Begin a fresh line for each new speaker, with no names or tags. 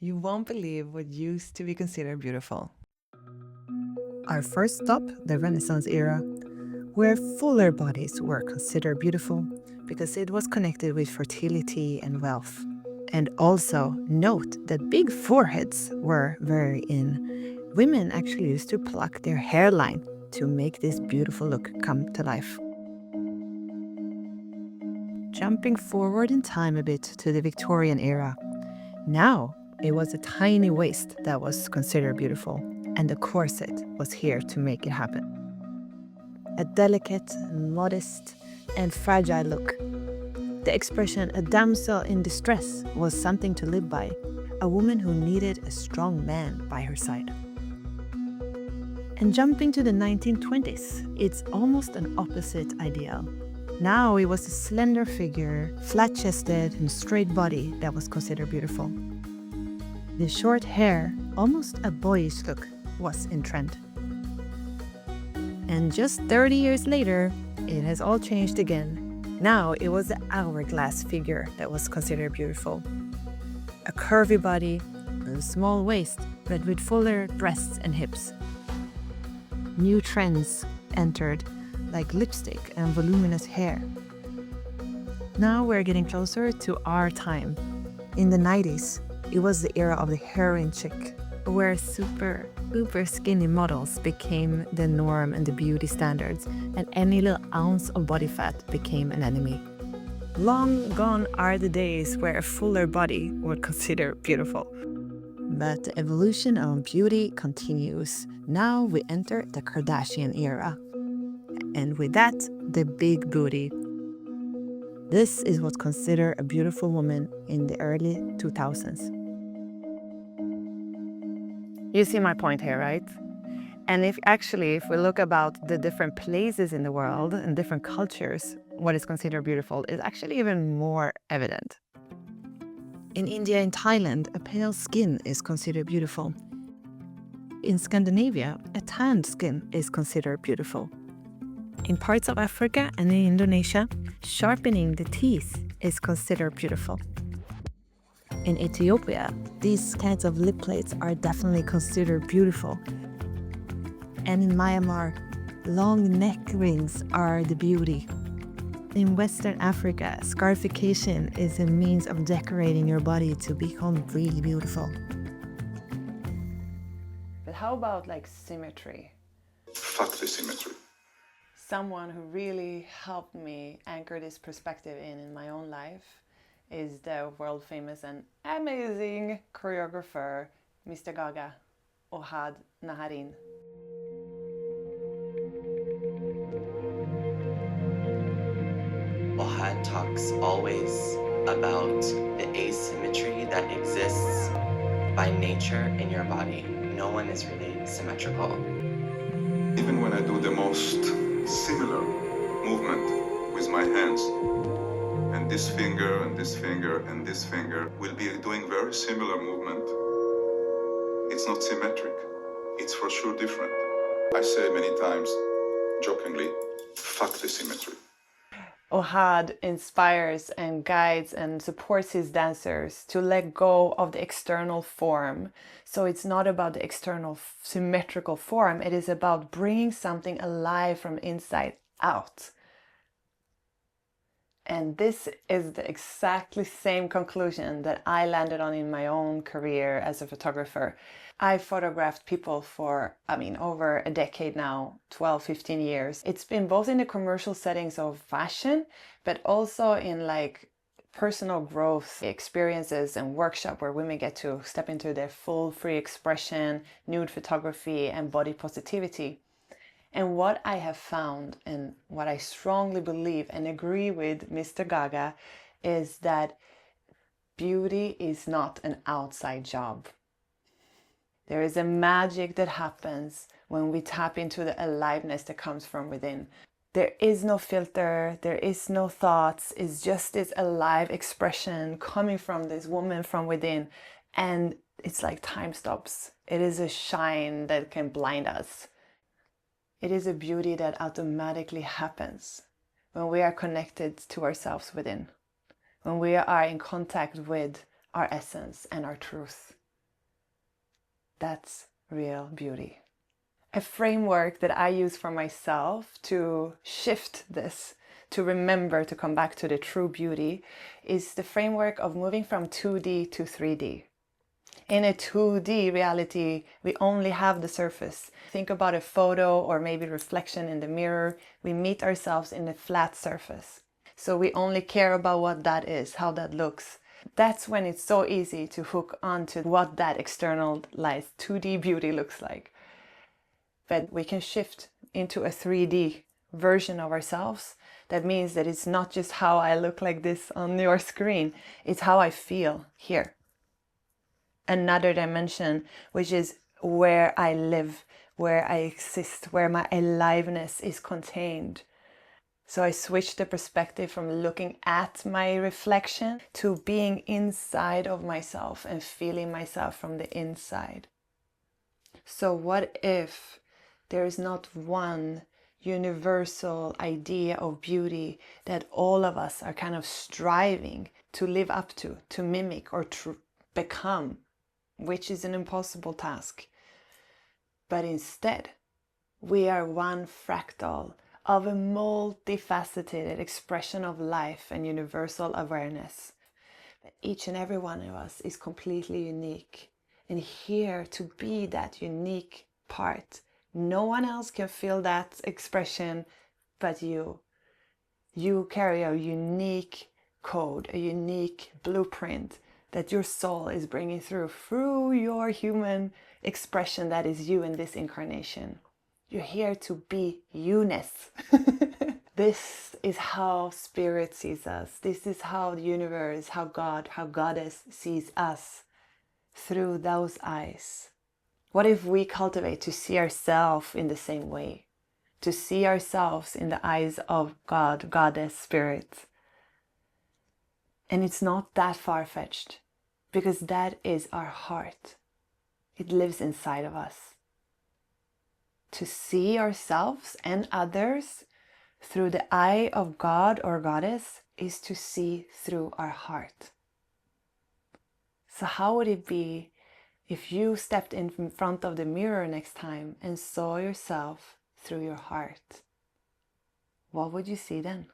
You won't believe what used to be considered beautiful.
Our first stop, the Renaissance era, where fuller bodies were considered beautiful because it was connected with fertility and wealth. And also note that big foreheads were very in. Women actually used to pluck their hairline to make this beautiful look come to life. Jumping forward in time a bit to the Victorian era, now it was a tiny waist that was considered beautiful, and the corset was here to make it happen. A delicate, modest, and fragile look. The expression a damsel in distress was something to live by, a woman who needed a strong man by her side. And jumping to the 1920s, it's almost an opposite ideal. Now it was a slender figure, flat-chested and straight body that was considered beautiful. The short hair, almost a boyish look, was in trend. And just 30 years later, it has all changed again. Now it was the hourglass figure that was considered beautiful. A curvy body, a small waist, but with fuller breasts and hips. New trends entered, like lipstick and voluminous hair. Now we're getting closer to our time. In the 90s, it was the era of the heroin chick, where super skinny models became the norm and the beauty standards, and any little ounce of body fat became an enemy. Long gone are the days where a fuller body was considered beautiful. But the evolution of beauty continues. Now we enter the Kardashian era. And with that, the big booty. This is what's considered a beautiful woman in the early 2000s. You see my point here, right? And if we look about the different places in the world and different cultures, what is considered beautiful is actually even more evident. In India and Thailand, a pale skin is considered beautiful. In Scandinavia, a tanned skin is considered beautiful. In parts of Africa and in Indonesia, sharpening the teeth is considered beautiful. In Ethiopia, these kinds of lip plates are definitely considered beautiful. And in Myanmar, long neck rings are the beauty. In Western Africa, scarification is a means of decorating your body to become really beautiful.
But how about like symmetry?
Fuck the symmetry.
Someone who really helped me anchor this perspective in my own life is the world famous and amazing choreographer Mr. Gaga, Ohad Naharin.
Ohad talks always about the asymmetry that exists by nature in your body. No one is really symmetrical.
Even when I do the most similar movement with my hands, and this finger and this finger and this finger will be doing very similar movement, it's not symmetric. It's for sure different. I say many times, jokingly, fuck the symmetry.
Ohad inspires and guides and supports his dancers to let go of the external form. So it's not about the external symmetrical form, it is about bringing something alive from inside out. And this is the exactly same conclusion that I landed on in my own career as a photographer. I photographed people for, over a decade now, 12, 15 years. It's been both in the commercial settings of fashion, but also in like personal growth experiences and workshop where women get to step into their full free expression, nude photography, and body positivity. And what I have found, and what I strongly believe and agree with Mr. Gaga, is that beauty is not an outside job. There is a magic that happens when we tap into the aliveness that comes from within. There is no filter, there is no thoughts, it's just this alive expression coming from this woman from within. And it's like time stops. It is a shine that can blind us. It is a beauty that automatically happens when we are connected to ourselves within, when we are in contact with our essence and our truth. That's real beauty. A framework that I use for myself to shift this, to remember to come back to the true beauty, is the framework of moving from 2D to 3D. In a 2D reality, we only have the surface. Think about a photo or maybe reflection in the mirror. We meet ourselves in a flat surface. So we only care about what that is, how that looks. That's when it's so easy to hook onto what that externalized 2D beauty looks like. But we can shift into a 3D version of ourselves. That means that it's not just how I look like this on your screen, it's how I feel here. Another dimension, which is where I live, where I exist, where my aliveness is contained. So I switched the perspective from looking at my reflection to being inside of myself and feeling myself from the inside. So what if there is not one universal idea of beauty that all of us are kind of striving to live up to mimic or to become, which is an impossible task. But instead, we are one fractal of a multifaceted expression of life and universal awareness. But each and every one of us is completely unique and here to be that unique part. No one else can feel that expression but you. You carry a unique code, a unique blueprint that your soul is bringing through your human expression that is you in this incarnation. You're here to be you-ness. This is how Spirit sees us. This is how the universe, how God, how Goddess sees us through those eyes. What if we cultivate to see ourselves in the same way? To see ourselves in the eyes of God, Goddess, Spirit. And it's not that far-fetched, because that is our heart. It lives inside of us. To see ourselves and others through the eye of God or Goddess is to see through our heart. So how would it be if you stepped in front of the mirror next time and saw yourself through your heart? What would you see then?